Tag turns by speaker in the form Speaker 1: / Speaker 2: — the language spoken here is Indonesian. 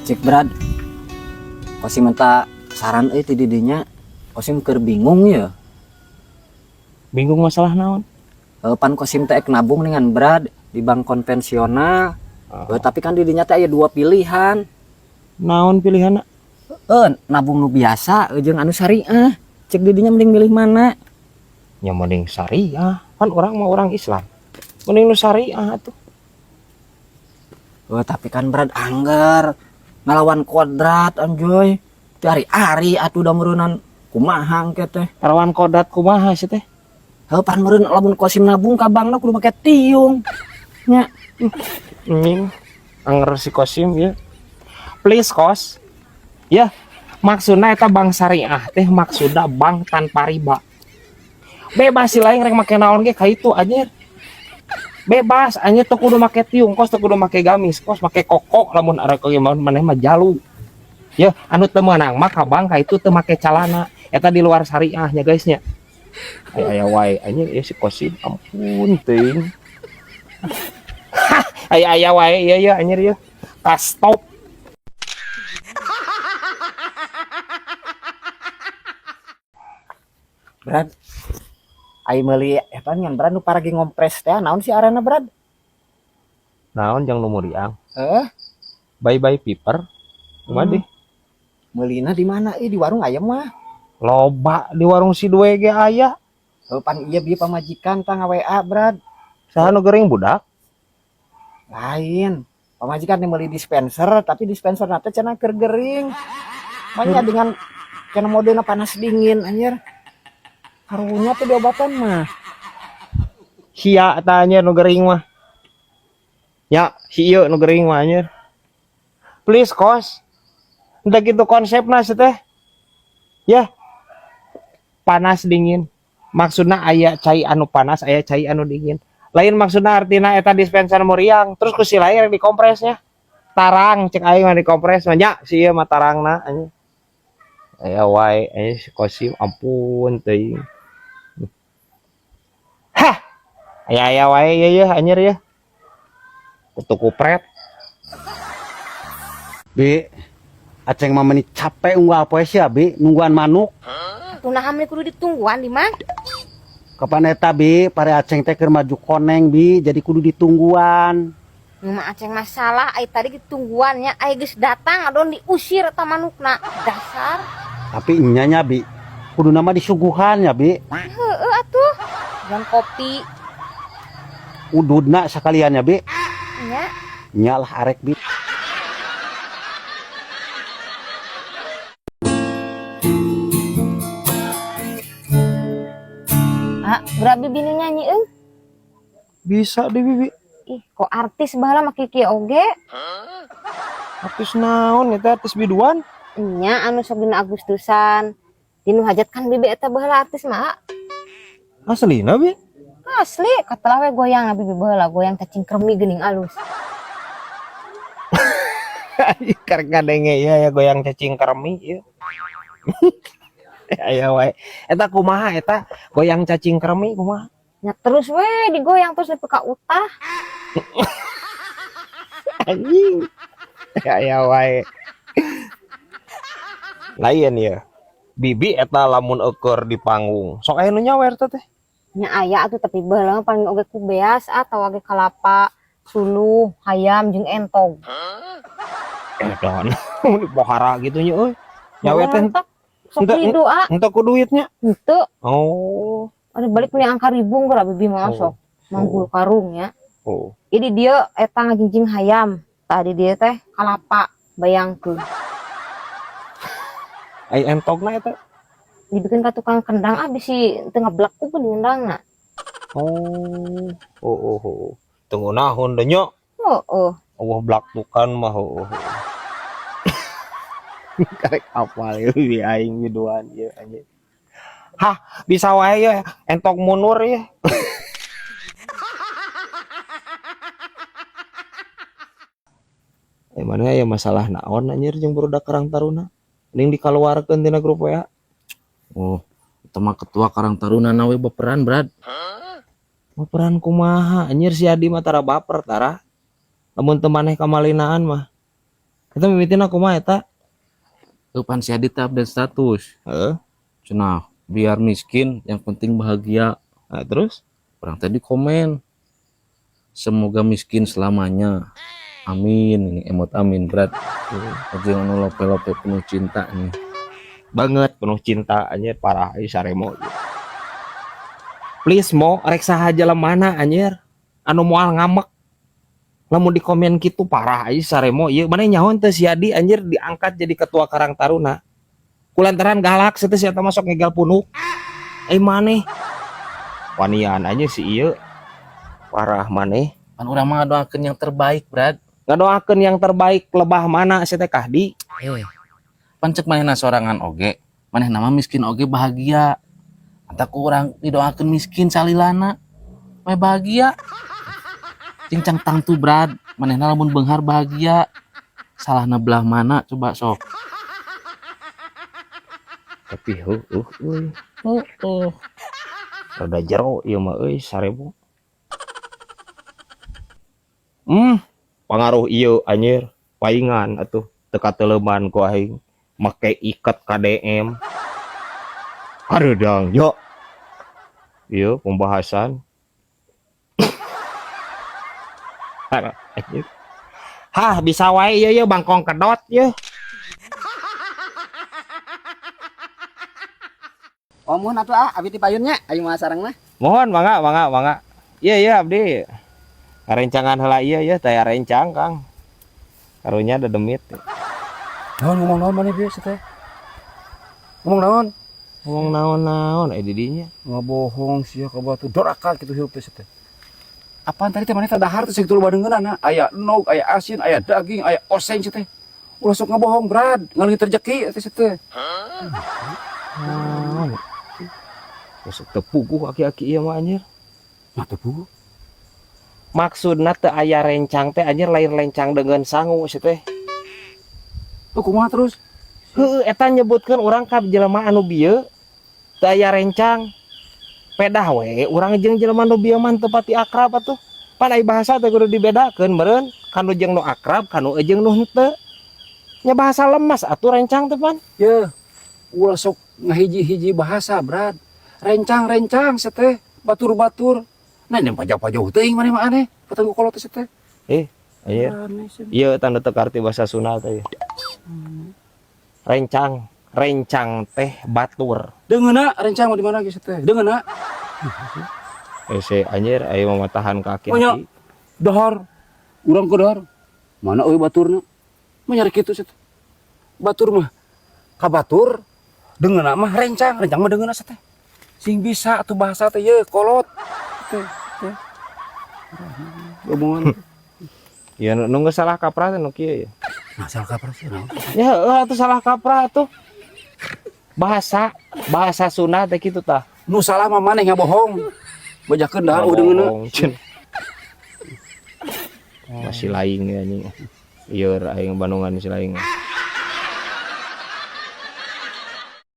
Speaker 1: Cik Brad, Kosim minta saran ti didinya. Kosim keur bingung ya.
Speaker 2: Bingung masalah naon?
Speaker 1: Pan Kosim teh nabung dengan Brad di bank konvensional. Tapi kan didinya teh aya dua pilihan.
Speaker 2: Naon pilihanna?
Speaker 1: Nabung nu biasa jeung anu syariah. Cek didinya mending milih mana?
Speaker 2: Ya mending syariah. Kan orang mau orang Islam. Mending nu syariah tuh.
Speaker 1: Tapi kan Brad anggar ngelawan kodrat anjoy. Hari-hari atuh da meureunnan kumaha engke teh.
Speaker 2: Rawan kodrat kumaha sih teh?
Speaker 1: Pan meureun lamun Kosim nabung ka bankna kudu make tiung. Nya.
Speaker 2: Ming anger si Kosim ya. Please kos. Ya, maksudna eta bank syariah teh maksudna bank tanpa riba. Bebas sih lain rek make naon ge ka itu anjir. Bebas anjir teu kudu make tiung kos, teu kudu make gamis kos, make koko lamun arek maneh mah jalu. Ya, anu teu meunang mah ka bank ka itu teu make calana. Eta di luar syariahnya guys nya. Aya wae anjir ya si Kosim ampun teuing. Aya wae ya anjir ya. Stop.
Speaker 1: Brad, ai meuli eta ngan Brad nu paragi ngompres teh naon sih arana Brad?
Speaker 2: Naon jang nu muriang?
Speaker 1: Bye
Speaker 2: Piper. Kumaha
Speaker 1: meulina di mana? Di warung ayam mah.
Speaker 2: Loba di warung si Due ge aya.
Speaker 1: Pan iya bieu pamajikan tah WA Brad.
Speaker 2: Saha nu geuring budak?
Speaker 1: Lain. Pamajikan teh meuli dispenser, tapi dispenser teh cenah keur gering. Manya dengan kana modena panas dingin anjir. Karunya tuh diobatan mah.
Speaker 2: Sia eta anjir nu geuring mah. Ya, si ieu nu geuring mah anjir. Please kos. Entah gitu konsepna teh. Ya. Panas dingin. Maksudna aya cai anu panas, aya cai anu dingin. Lain maksudna artina eta dispenser muriang, terus ku si lain di kompresnya. Tarang cek aing mah dikompres mah nya si ieu mah tarangna anjir. Aya wae si Kosim ampun teuing. Hah. Aya wae ya anjir ya. Kutu kupret.
Speaker 3: Bi, aceng mah meuni capek unggal poe sia Bi, nungguan manuk.
Speaker 4: Kunaha meni kudu ditungguan di mah?
Speaker 3: Kapan eta Bi, pare aceng teh keur maju koneng Bi, jadi kudu ditungguan.
Speaker 4: Mah aceng masalah ai tadi ditungguannya ai geus datang adon diusir eta manukna. Dasar.
Speaker 3: Tapi nya nya Bi, kudu nama disuguhan ya Bi.
Speaker 4: Heueuh atuh. Dan kopi
Speaker 3: Ududna sakalian ya Bi.
Speaker 4: nya.
Speaker 3: Nya lah arek Bi.
Speaker 4: Berabi bini nyanyi
Speaker 2: Bisa deh Bibi.
Speaker 4: Ih, kok artis bahala make kieu oge?
Speaker 2: Artis naon eta artis biduan?
Speaker 4: Nya anu sok dina Agustusan. Dinu hajat kan bibi eta bahala artis mah.
Speaker 2: Aslina Bi?
Speaker 4: Asli, katalah we goyang bibi bahala, goyang cacing kremi geuning alus.
Speaker 2: Karek ngadenge ya goyang cacing kremi ya. Aya wae. Eta kumaha eta goyang cacing kremi kumaha?
Speaker 4: Nya terus we digoyang terus sampai ka utah.
Speaker 2: Anjing. Aya wae. Lain ya. Bibi eta lamun eukeur di panggung. Sok aya nu nyawer teh.
Speaker 4: Nya aya atuh tapi baheula mah paling oge ku beas atau oge kalapa, suluh, hayam jeung entog.
Speaker 2: Edan. Di pohara gitu nya euy. Nyawer teh.
Speaker 4: Sok doa.
Speaker 2: Henteu ku duitnya.
Speaker 4: Henteu.
Speaker 2: Oh.
Speaker 4: Ada balik punya angka ribu geura bibi mah sok. Manggul karung ya.
Speaker 2: Oh.
Speaker 4: Jadi dia eta ngajinjing hayam. Tadi dia teh kalapa bayangkeun.
Speaker 2: Ai entogna eta.
Speaker 4: Dibikin ka tukang kendang bisi teu ngablek ku geuning kendangna.
Speaker 2: Oh. Oh. Tunggu naon deui nya.
Speaker 4: Heeh.
Speaker 2: Allah blak tukan mah karek apal ya aing biduan ya anjing. Hah, bisa wae ya entok munur ya. Mana ya masalah naon anjir jeung burudak Karang Taruna. Mending dikaluarkeun tina grup WA.
Speaker 1: Oh, itu mah ketua Karang Taruna nawe baperan Brad.
Speaker 2: Baperan kumaha anjir si Adi mah tara baper tara. Lamun teu maneh kamalinaan mah. Eta mimitin aku mah eta.
Speaker 5: Pan si Adit update status.
Speaker 2: Heeh.
Speaker 5: Cenah, biar miskin, yang penting bahagia.
Speaker 2: Nah, terus
Speaker 5: Orang tadi komen, semoga miskin selamanya. Amin, ini emot amin berat. Aja yang lope-lope penuh cinta nih.
Speaker 2: banget penuh cinta anjir parah ieu saremo. Please mo rek saha mana anjir anu moal ngamek. Lamun di komen gitu parah aja saremo ieu mana nyahoan teh si Adi anjir diangkat jadi ketua Karang Taruna. Kulantaran galak setes eta masuk ngegal punuk. Maneh wanian aja si ieu parah maneh.
Speaker 5: Pan urang mah doakeun yang terbaik, Brad.
Speaker 2: Ngadoakeun yang terbaik lebah mana si teh Kahdi.
Speaker 5: Pan cek manehna sorangan oge, manehna mah miskin oge bahagia. Anta ku urang didoakeun miskin salilana, mah bahagia. Cincang tangtu Brad, manehna lamun beunghar bahagia. Salahna belah mana coba sok.
Speaker 2: Tapi euy. Rada jero ieu mah euy sarebo. Pengaruh ieu anjir paingan atuh teka teleman ku aing make ikat KDM. Hareudang yo. Ieu pembahasan. Hah bisa wae ieu bangkong kedot ye.
Speaker 1: Omun atuh abdi di payunnya ayo mah sareng mah.
Speaker 2: Mohon mangga. Iya abdi. Rencangan heula ieu ya teh rencang Kang. Karunya ada demit.
Speaker 3: Ngomong naon maneh bieu teh? Ngomong naon?
Speaker 2: Ngomong naon di dinya.
Speaker 3: Ngabohong sia ka batu dorakal kitu hirup teh teh. Apaan tadi teh maneh teh dahar teh sakitu badeungeunana, aya enog, aya asin, aya daging, aya oseng teh. Ulah sok ngabohong, Brad. Ngalih rezeki teh teh.
Speaker 2: Masuk tepuguh aki-aki ieu mah anjir.
Speaker 3: Mah tepuguh.
Speaker 2: Maksudna teu aya rencang teh anjir lain lencang dengan sangu si teh.
Speaker 3: Tuh kumaha terus?
Speaker 2: Heueuh eta nyebutkeun urang ka jelema anu bieu teu aya rencang. Pedah we urang jeung jelema anu bieu mah teu pati akrab atuh. Pan aya bahasa teh kudu dibedakeun meureun kanu jeung nu akrab kanu jeung nu henteu. Nya bahasa lemas atuh rencang teh pan.
Speaker 3: Ya. Ulah sok ngahiji-hiji bahasa, Brad. Rencang seteh, batur-batur. Nah, yang pajak-pajak teuing maneh mah aneh. Patengku kolot teh seteh.
Speaker 2: Anjir. Ieu tanda teu arti bahasa Sunda teh. Rencang teh batur.
Speaker 3: Deungeuna rencang mah di mana geus teh? Deungeuna.
Speaker 2: Anjir aya mamatahan ka aki-aki.
Speaker 3: Nya dahar. Urang ke dahar. Mana euy baturna? Mah nyari kitu seteh. Batur mah ka batur. Deungeuna mah rencang mah deungeuna seteh. Sing bisa atuh bahasa teh ye kolot. Teh. Omongan.
Speaker 2: Ya nu geus salah kaprah teh nu kieu ya.
Speaker 3: Nah, salah kaprah sih.
Speaker 2: Ya atuh salah kaprah atuh. Bahasa Sunda teh kitu tah.
Speaker 3: Nu salah mah maneh ngabohong. Bajakeun dahar deungeuna.
Speaker 2: Masih lain ya anjing. Ieu aing Bandungan masih lain.